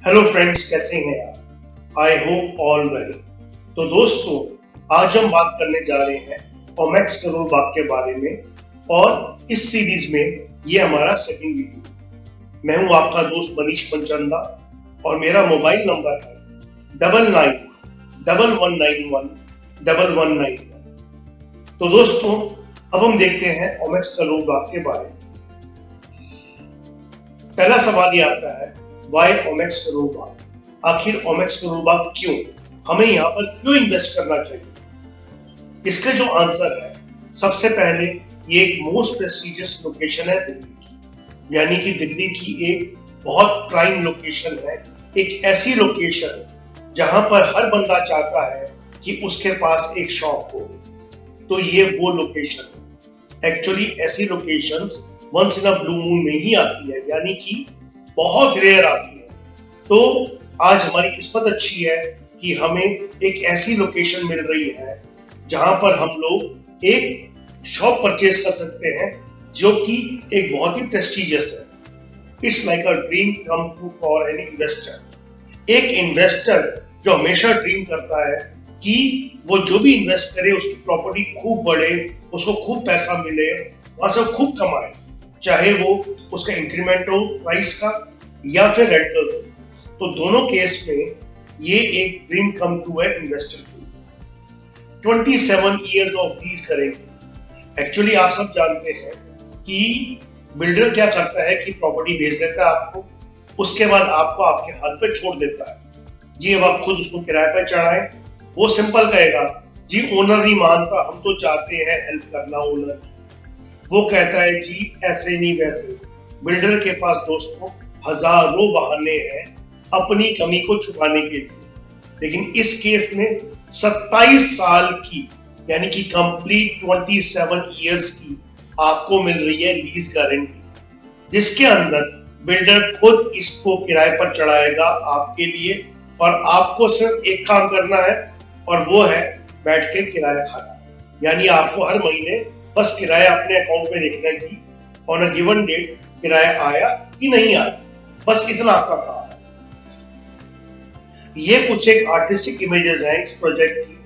Hello friends, कैसे हैं आप? I hope all well. तो दोस्तों, आज हम बात करने जा रहे हैं ओमेक्स करोल बाग के बारे में और इस सीरीज में ये हमारा सेकंड वीडियो। मैं हूं आपका दोस्त मनीष पंचंदा और मेरा मोबाइल नंबर है 9911911191। तो दोस्तों, अब हम देखते हैं ओमेक्स करोल बाग के बारे में। पहला सवाल ये आता है, वाई ओमेक्स करोल बाग? आखिर ओमेक्स करोल बाग क्यों? हमें यहाँ पर क्यों इन्वेस्ट करना चाहिए? इसका जो आंसर है, सबसे पहले ये एक मोस्ट प्रेस्टिजियस लोकेशन है दिल्ली की, यानी कि दिल्ली की एक बहुत प्राइम लोकेशन है। एक ऐसी लोकेशन जहां पर हर बंदा चाहता है कि उसके पास एक शॉप हो, तो ये वो लोकेशन है। एक्चुअली ऐसी locations once in a blue moon में ही आती है, यानी कि बहुत रेयर आती है। तो आज हमारी किस्मत अच्छी है कि हमें एक ऐसी लोकेशन मिल रही है जहां पर हम लोग एक शॉप परचेज कर सकते हैं जो कि एक बहुत ही प्रेस्टिजियस है। It's like a dream come true for an investor. एक इन्वेस्टर जो हमेशा ड्रीम करता है कि वो जो भी इन्वेस्ट करे उसकी प्रॉपर्टी खूब बढ़े, उसको खूब पैसा मिले, वहां से खूब कमाए, चाहे वो उसका इंक्रीमेंट हो प्राइस का या फिर रेंटल हो। तो दोनों केस में ये एक ड्रीम कम ट्रू है इन्वेस्टर की। 27 ईयर्स ऑफ लीज करेंगे। एक्चुअली आप सब जानते हैं कि बिल्डर क्या करता है कि प्रॉपर्टी बेच देता है आपको, उसके बाद आपको आपके हाथ पे छोड़ देता है। जी, अब आप खुद उसको किराए पे चढ़ाएं। वो सिंपल कहेगा, जी ओनर नहीं मानता, हम तो चाहते हैं हेल्प करना ओनर। वो कहता है, जी ऐसे नहीं वैसे। बिल्डर के पास दोस्तों हजारों बहाने हैं अपनी कमी को छुपाने के लिए। लेकिन इस केस में 27 साल की, यानी कि कंप्लीट 27 इयर्स की आपको मिल रही है लीज गारंटी, जिसके अंदर बिल्डर खुद इसको किराए पर चढ़ाएगा आपके लिए, और आपको सिर्फ एक काम करना है और वो है बैठ के किराया खाना। यानी आपको हर महीने बस किराया अपने अकाउंट में देखना है कि ऑन अ गिवन डेट किराया आया कि नहीं आया, बस इतना आपका काम है। ये कुछ एक आर्टिस्टिक इमेजेस हैं इस प्रोजेक्ट की।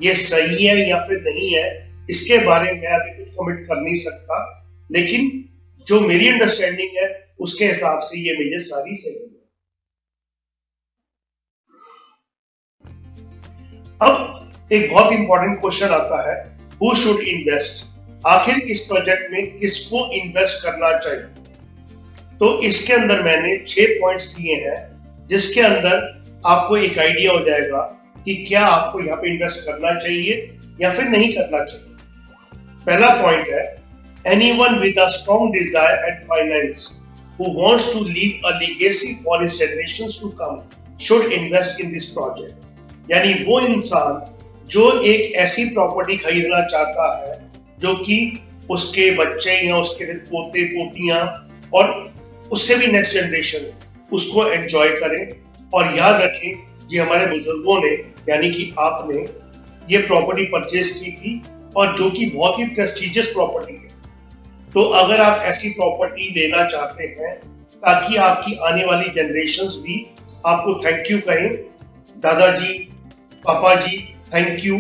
ये सही है या फिर नहीं है, इसके बारे में अभी कुछ कमेंट कर नहीं सकता, लेकिन जो मेरी अंडरस्टैंडिंग है उसके हिसाब से ये इमेजेस सारी सही है। अब एक बहुत इंपॉर्टेंट क्वेश्चन आता है, हु शुड इन्वेस्ट? आखिर इस प्रोजेक्ट में किसको इन्वेस्ट करना चाहिए? तो इसके अंदर मैंने 6 पॉइंट्स दिए हैं, जिसके अंदर आपको एक आइडिया हो जाएगा कि क्या आपको यहाँ पे इन्वेस्ट करना चाहिए या फिर नहीं करना चाहिए। पहला पॉइंट है, anyone with a strong desire and finance who wants to leave a legacy for his generations to come should invest in this project. यानी वो इंसान जो एक ऐसी प्रॉपर्टी खरीदना चाहता है जो कि उसके बच्चे या उसके पोते पोतियां और उससे भी नेक्स्ट जनरेशन उसको एंजॉय करें। और याद रखें, ये हमारे बुजुर्गों ने, यानी कि आपने ये प्रॉपर्टी परचेज की थी और जो कि बहुत ही प्रेस्टिजियस प्रॉपर्टी है। तो अगर आप ऐसी प्रॉपर्टी लेना चाहते हैं ताकि आपकी आने वाली जनरेशंस भी आपको थैंक यू कहें, दादाजी पापा जी थैंक यू,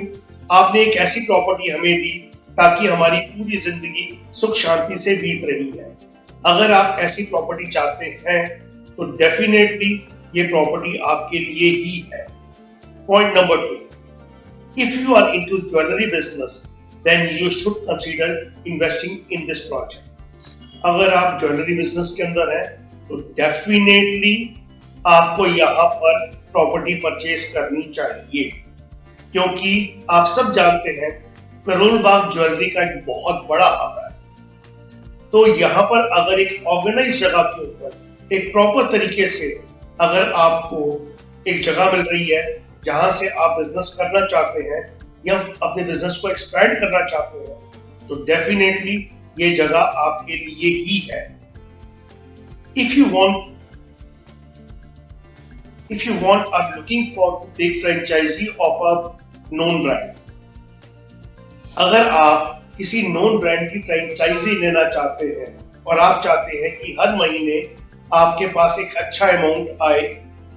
आपने एक ऐसी प्रॉपर्टी हमें दी ताकि हमारी पूरी जिंदगी सुख शांति से बीत रही है। अगर आप ऐसी प्रॉपर्टी चाहते हैं तो डेफिनेटली ये प्रॉपर्टी आपके लिए ही है। Point number 2, if you are into jewellery business then you should consider investing in this project. अगर आप ज्वेलरी बिजनेस के अंदर हैं तो डेफिनेटली आपको यहाँ पर प्रॉपर्टी परचेज करनी चाहिए, क्योंकि आप सब जानते हैं करोल बाग ज्वेलरी का एक बहुत बड़ा हब है। तो यहाँ पर अगर एक ऑर्गेनाइज जगह के ऊपर एक प्रॉपर तरीके से अगर आपको एक जगह मिल रही है जहां से आप बिजनेस करना चाहते हैं या अपने बिजनेस को एक्सपैंड करना चाहते हैं, तो डेफिनेटली ये जगह आपके लिए ही है। If you want are looking for to take franchisee of a known brand, अगर आप किसी नोन ब्रांड की फ्रेंचाइजी लेना चाहते हैं और आप चाहते हैं कि हर महीने आपके पास एक अच्छा अमाउंट आए,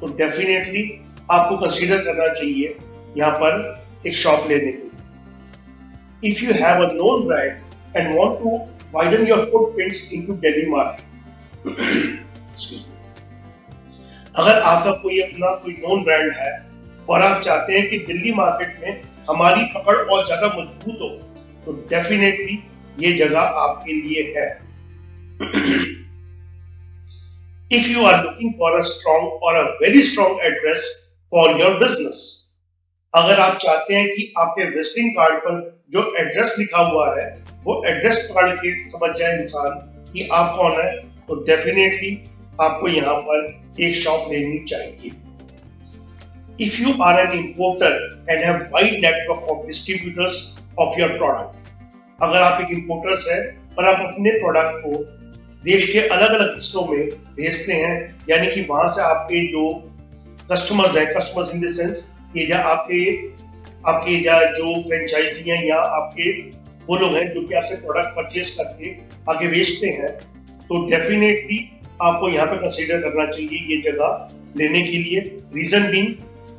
तो डेफिनेटली आपको कंसीडर करना चाहिए यहाँ पर एक शॉप लेने के लिए। If you have a known brand and want to widen your footprints into Delhi market, अगर आपका कोई नोन ब्रांड है और आप चाहते हैं कि दिल्ली मार्केट में हमारी पकड़ और ज्यादा मजबूत हो, तो डेफिनेटली ये जगह आपके लिए है। If you are looking for a strong or a very strong address for your business, अगर आप चाहते हैं कि आपके विजिटिंग कार्ड पर जो एड्रेस लिखा हुआ है वो एड्रेस पकड़ के समझ जाए इंसान कि आप कौन है, तो डेफिनेटली आपको यहाँ पर एक शॉप लेनी चाहिए। If you are an importer and have wide network of distributors of your product, अगर आप एक इंपोर्टर्स हैं और आप अपने प्रोडक्ट को देश के अलग अलग हिस्सों में भेजते हैं, यानी कि वहां से आपके जो कस्टमर्स हैं, कस्टमर्स इन द सेंस ये आपके जो फ्रेंचाइजी हैं या आपके वो लोग हैं जो कि आपसे प्रोडक्ट परचेज करके आगे बेचते हैं, तो डेफिनेटली आपको यहाँ पे कंसीडर करना चाहिए ये जगह लेने के लिए। रीजन बीइंग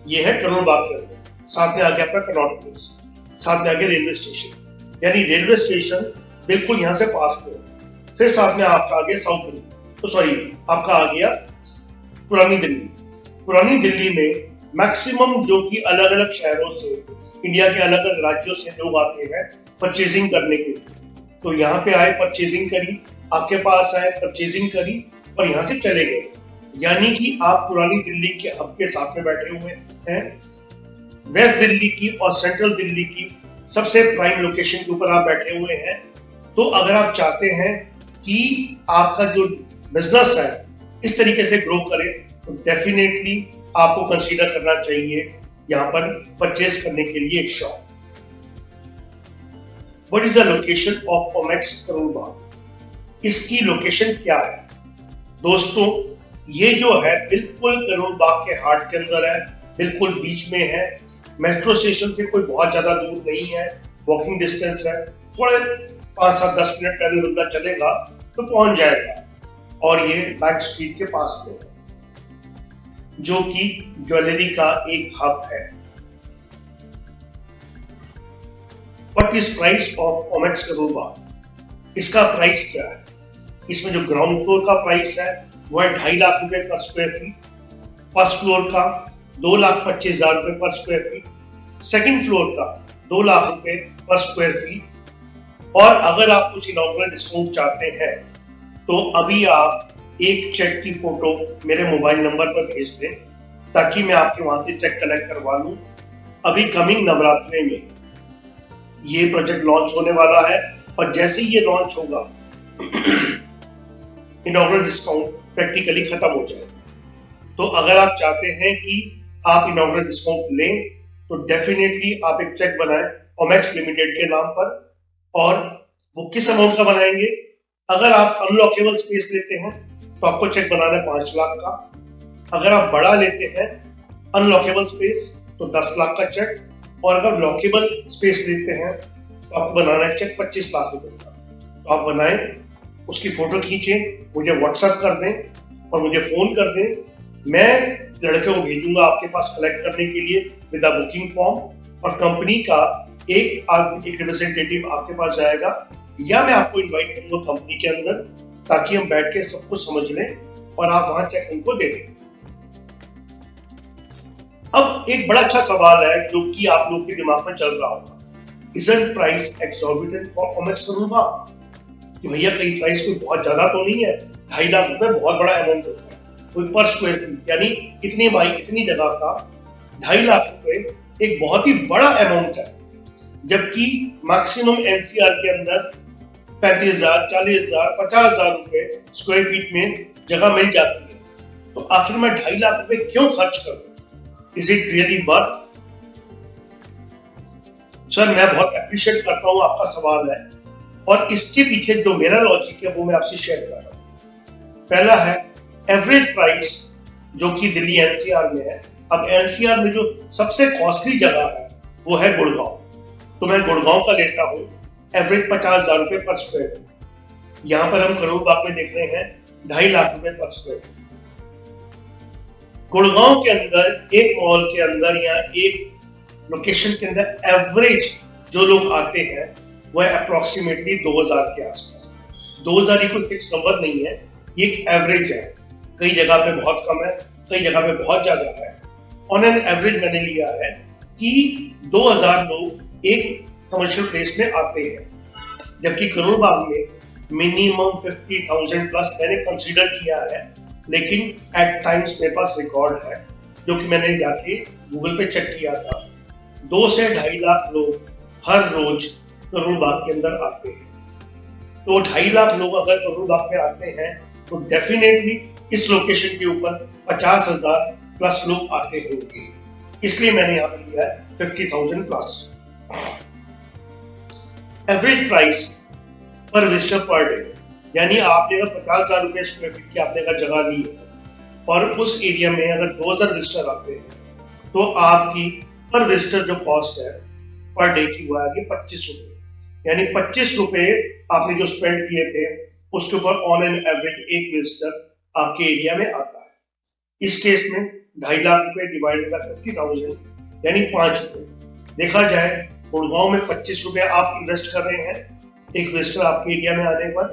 ये है करोल बाग के अंदर, साथ में आगे आपका कनॉट प्लेस, साथ में आगे रेलवे स्टेशन, यानी रेलवे स्टेशन बिल्कुल यहाँ से पास में, फिर साथ में आपका आ गया साउथ दिल्ली, तो सॉरी आपका आ गया पुरानी दिल्ली। पुरानी दिल्ली में मैक्सिमम जो कि अलग अलग शहरों से, इंडिया के अलग अलग राज्यों से लोग आते हैं परचेजिंग करने के लिए, तो यहाँ पे आए, परचेजिंग करी, आपके पास आए, परचेजिंग करी और यहाँ से चले गए, यानी कि आप पुरानी दिल्ली के हब के साथ में बैठे हुए हैं। वेस्ट दिल्ली की और सेंट्रल दिल्ली की सबसे प्राइम लोकेशन के ऊपर आप बैठे हुए हैं। तो अगर आप चाहते हैं कि आपका जो बिजनेस है इस तरीके से ग्रो करे, तो डेफिनेटली आपको कंसीडर करना चाहिए यहाँ पर परचेज करने के लिए एक shop. What is the location of Omaxe Karol Bagh? इसकी लोकेशन क्या है दोस्तों? ये जो है बिल्कुल करोल बाग के हार्ट के अंदर है, बिल्कुल बीच में है, मेट्रो स्टेशन से कोई बहुत ज्यादा दूर नहीं है, वॉकिंग डिस्टेंस है, थोड़े 5-7-10 मिनट पहले बंदा चलेगा तो पहुंच जाएगा, और ये बैंक स्ट्रीट के पास में है जो कि ज्वेलरी का एक हब है। What is price of Omaxe Karol Bagh? इसका प्राइस क्या है? इसमें जो ग्राउंड फ्लोर का प्राइस है वो है 2.5 लाख रुपए पर स्क्वायर फीट, फर्स्ट फ्लोर का 2,25,000 रुपए पर स्क्वायर फीट, सेकंड फ्लोर का 2 लाख रुपए पर स्क्वायर फीट। और अगर आप कुछ इनॉग्रेशन डिस्काउंट चाहते हैं तो अभी आप एक चेक की फोटो मेरे मोबाइल नंबर पर भेज दें ताकि मैं आपके वहां से चेक कलेक्ट करवा लूं। अभी कमिंग नवरात्रे में ये प्रोजेक्ट लॉन्च होने वाला है और जैसे ही ये लॉन्च होगा इनॉग्रेशन डिस्काउंट प्रैक्टिकली खत्म हो जाएगा। तो अगर आप चाहते हैं कि आप इनॉग्रेशन डिस्काउंट लें तो डेफिनेटली आप एक चेक बनाएं ओमेक्स लिमिटेड के नाम पर, और वो किस अमाउंट का बनाएंगे? अगर आप अनलॉकेबल स्पेस लेते हैं तो आपको चेक बनाना है 5 लाख का, अगर आप बड़ा लेते हैं अनलॉकेबल स्पेस तो 10 लाख का चेक, और अगर लॉकेबल स्पेस लेते हैं तो आपको बनाना है चेक 25 लाख रुपए का। तो आप बनाएं, उसकी फोटो खींचें, मुझे व्हाट्सएप कर दें और मुझे फोन कर दें, मैं लड़के को भेजूंगा आपके पास कलेक्ट करने के लिए विद अ बुकिंग फॉर्म, और कंपनी का एक रिप्रेजेंटेटिव आपके पास जाएगा, या मैं आपको इनवाइट करूंगा कंपनी के अंदर ताकि हम बैठ के सब कुछ समझ लें और आप वहां चेक उनको दे दें। अब एक बड़ा अच्छा सवाल है जो कि आप लोग के दिमाग में चल रहा होगा, isn't price exorbitant for Omaxe Karol बाग? कि भैया कहीं प्राइस कोई बहुत ज्यादा तो नहीं है, 2.5 लाख रुपए बहुत बड़ा अमाउंट होता है, कोई पर स्क्वायर फीट यानी इतनी बाई इतनी जगह का 2.5 लाख रुपए एक बहुत ही बड़ा अमाउंट है, जबकि मैक्सिमम एनसीआर के अंदर 35,000, 40,000, 50,000 रुपए स्क्वायर फीट में जगह मिल जाती है। तो आखिर मैं 2.5 लाख रुपए क्यों खर्च करूं? Is it really worth? Sir मैं बहुत अप्रिशिएट करता हूं आपका सवाल है, और इसके पीछे जो मेरा लॉजिक है वो मैं आपसे शेयर कर रहा हूं। पहला है एवरेज प्राइस जो कि दिल्ली एनसीआर में है। अब एनसीआर में जो सबसे कॉस्टली जगह है वो है गुड़गांव, तो मैं गुड़गांव का लेता हूं एवरेज 50,000 रुपए पर स्क्वायर फीट। यहां पर हम करोल बाग में देख रहे हैं 2.5 लाख रुपए पर स्क्वायर फीट। गुड़गांव के अंदर एक मॉल के अंदर या एक लोकेशन के अंदर एवरेज जो लोग आते हैं वह अप्रोक्सीमेटली 2000 के आसपास। 2000 ही कोई फिक्स नंबर नहीं है, ये एक एवरेज है। कई जगह पे बहुत कम है, कई जगह पे बहुत ज्यादा है। ऑन एन एवरेज मैंने लिया है कि 2000 लोग एक कमर्शियल प्लेस में आते हैं, जबकि करोल बाग में मिनिमम 50,000 प्लस मैंने कंसीडर किया है। लेकिन एट टाइम्स मेरे पास रिकॉर्ड है जो कि मैंने जाके गूगल पे चेक किया था, 2 से 2.5 लाख लोग हर रोज करोल बाग के अंदर आते हैं। तो 2.5 लाख लोग अगर करोल बाग में आते हैं तो डेफिनेटली इस लोकेशन के ऊपर 50,000 प्लस लोग आते होंगे, इसलिए मैंने यहाँ पर लिया है 50,000 प्लस। एवरेज प्राइस पर विजिटर पर डे, यानी आपने अगर 50,000 रुपए स्क्वायर फीट की आपने अगर जगह ली है और उस एरिया में अगर 2000 विजिटर आते हैं तो आपकी पर विजिटर जो कॉस्ट है पर डे की वो आएगी 25 रुपए। यानी 25 रुपए आपने जो स्पेंड किए थे उसके ऊपर ऑन एन एवरेज एक विजिटर आपके एरिया में आता है। इस केस में 2.5 लाख रुपए डिवाइडेड बाय 50,000 यानी 5 रुपए। देखा जाए गुड़गांव में 25 रुपए आप इन्वेस्ट कर रहे हैं एक विजिटर आपके एरिया में आने पर,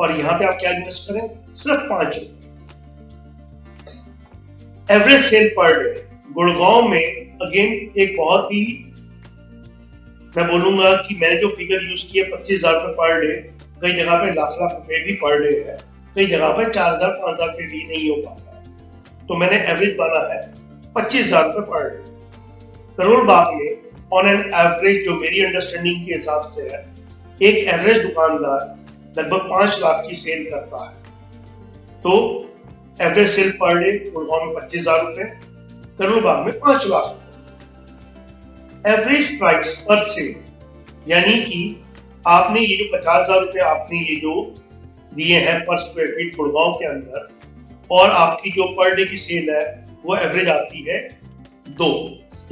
और यहाँ पे आप क्या इन्वेस्ट करें, सिर्फ 5 रुपए। Average sale per day Gurgaon में अगेन एक बहुत ही, मैं बोलूंगा कि मैंने जो फिगर यूज किया 25,000 रुपए पर डे, कई जगह पे लाख लाख रुपए भी पर डे है, कई जगह पे 4,000 5,000 पे भी नहीं हो पाता है। तो मैंने एवरेज माना है 25,000 रुपए पर डे। करोल बाग में ऑन एन एवरेज जो मेरी अंडरस्टैंडिंग के हिसाब से है, एक एवरेज दुकानदार लगभग 5 लाख की सेल करता है। तो average sale per day Gurgaon में 25,000 रुपए, करोल बाग में 5 lakh. Average price per sale, यानी कि आपने ये जो 50,000 रुपए आपने ये जो दिए हैं पर स्क्वायर फीट गुड़गांव के अंदर, और आपकी जो पर डे की सेल है वो एवरेज आती है 2,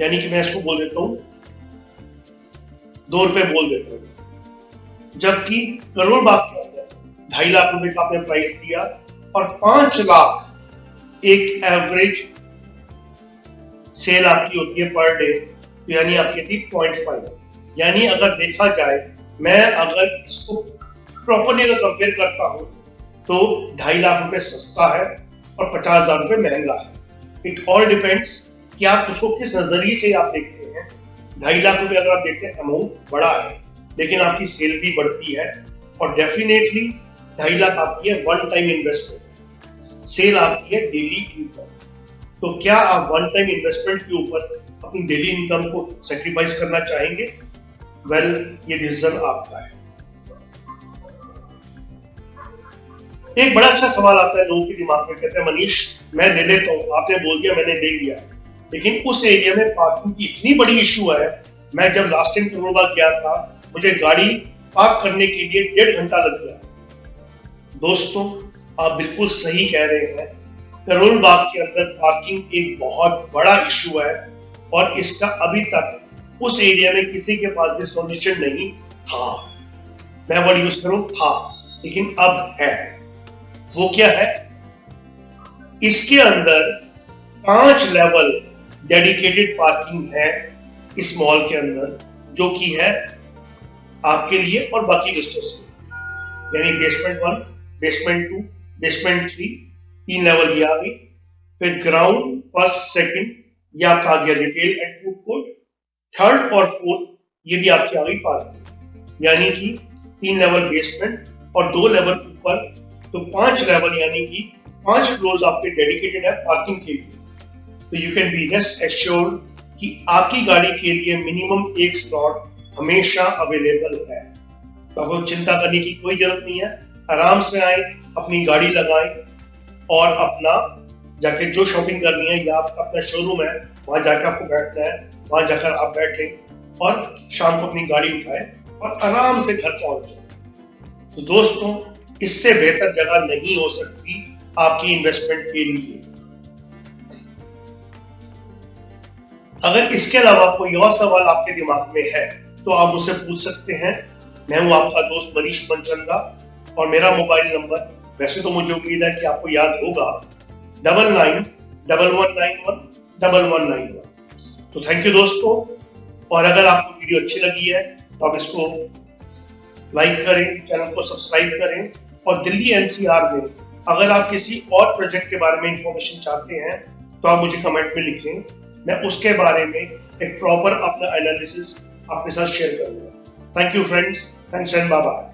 यानी कि मैं इसको बोल देता हूं 2 रुपए बोल देता हूं। जबकि करोल बाग के अंदर 2.5 लाख रुपए का आपने प्राइस दिया और 5 लाख एक एवरेज सेल आपकी होती है पर डे, तो यानी आपकी थी 0.5। यानी अगर देखा जाए, मैं अगर इसको प्रॉपर्ली अगर कंपेयर करता हूं तो 2.5 लाख रुपए सस्ता है और 50,000 रुपए महंगा है। इट ऑल डिपेंड्स कि आप उसको किस नजरिए से आप देखते हैं। 2.5 लाख रुपए अगर आप देखते हैं अमाउंट बड़ा है, लेकिन आपकी सेल भी बढ़ती है, और डेफिनेटली 2.5 लाख आपकी है वन टाइम इन्वेस्टमेंट, सेल आपकी है डेली इनकम। तो क्या आप वन टाइम इन्वेस्टमेंट के ऊपर अपनी डेली इनकम को सेक्रीफाइस करना चाहेंगे? वेल, ये डिसीजन आपका है। एक बड़ा अच्छा सवाल आता है लोगों के दिमाग में, कहते हैं मनीष मैं ले लेता हूँ, आपने बोल दिया मैंने ले लिया, लेकिन उस एरिया में पार्किंग की इतनी बड़ी इशू है। मैं जब लास्ट टाइम करोल बाग गया था, मुझे गाड़ी पार्क करने के लिए 1.5 घंटा लग गया। दोस्तों, आप बिल्कुल सही कह रहे हैं, करोल बाग के अंदर पार्किंग एक बहुत बड़ा इशू है, और इसका अभी तक उस एरिया में किसी के पास भी सॉल्यूशन नहीं था। मैं वर्ड यूज करूं था, लेकिन अब है। वो क्या है? इसके अंदर 5 लेवल डेडिकेटेड पार्किंग है इस मॉल के अंदर, जो कि है आपके लिए और बाकी विजिटर्स के, यानी बेसमेंट 1, बेसमेंट 2, बेसमेंट 3, 3 लेवल ये आ गई। फिर ग्राउंड, फर्स्ट, सेकंड ये आपका आ गया retail and food court, third और फोर्थ ये भी आपकी आ गई पार्किंग, यानी कि 3 लेवल बेसमेंट और 2 लेवल ऊपर, तो 5 लेवल, यानी कि 5 फ्लोर्स आपके डेडिकेटेड है पार्किंग के लिए। तो you can be rest assured कि आपकी गाड़ी के लिए मिनिमम एक स्लॉट हमेशा अवेलेबल है। तो आपको चिंता करने की कोई जरूरत नहीं है। आराम से आए, अपनी गाड़ी लगाएं और अपना जाके जो शॉपिंग करनी है, या आपका अपना शोरूम है वहां जाकर आपको बैठना है, वहां जाकर आप बैठे और शाम को अपनी गाड़ी उठाएं और आराम से घर पहुंच जाए। तो दोस्तों, इससे बेहतर जगह नहीं हो सकती आपकी इन्वेस्टमेंट के लिए। अगर इसके अलावा कोई और सवाल आपके दिमाग में है तो आप मुझसे पूछ सकते हैं। मैं हूं आपका दोस्त मनीष मनचंदा, और मेरा मोबाइल नंबर, वैसे तो मुझे उम्मीद है कि आपको याद होगा, 11911191। तो थैंक यू दोस्तों, और अगर आपको वीडियो अच्छी लगी है तो आप इसको लाइक करें, चैनल को सब्सक्राइब करें, और दिल्ली एनसीआर में अगर आप किसी और प्रोजेक्ट के बारे में इंफॉर्मेशन चाहते हैं तो आप मुझे कमेंट में लिखें, मैं उसके बारे में एक प्रॉपर अपना एनालिसिस आपके साथ शेयर करूंगा। Thank you friends, thanks and bye bye.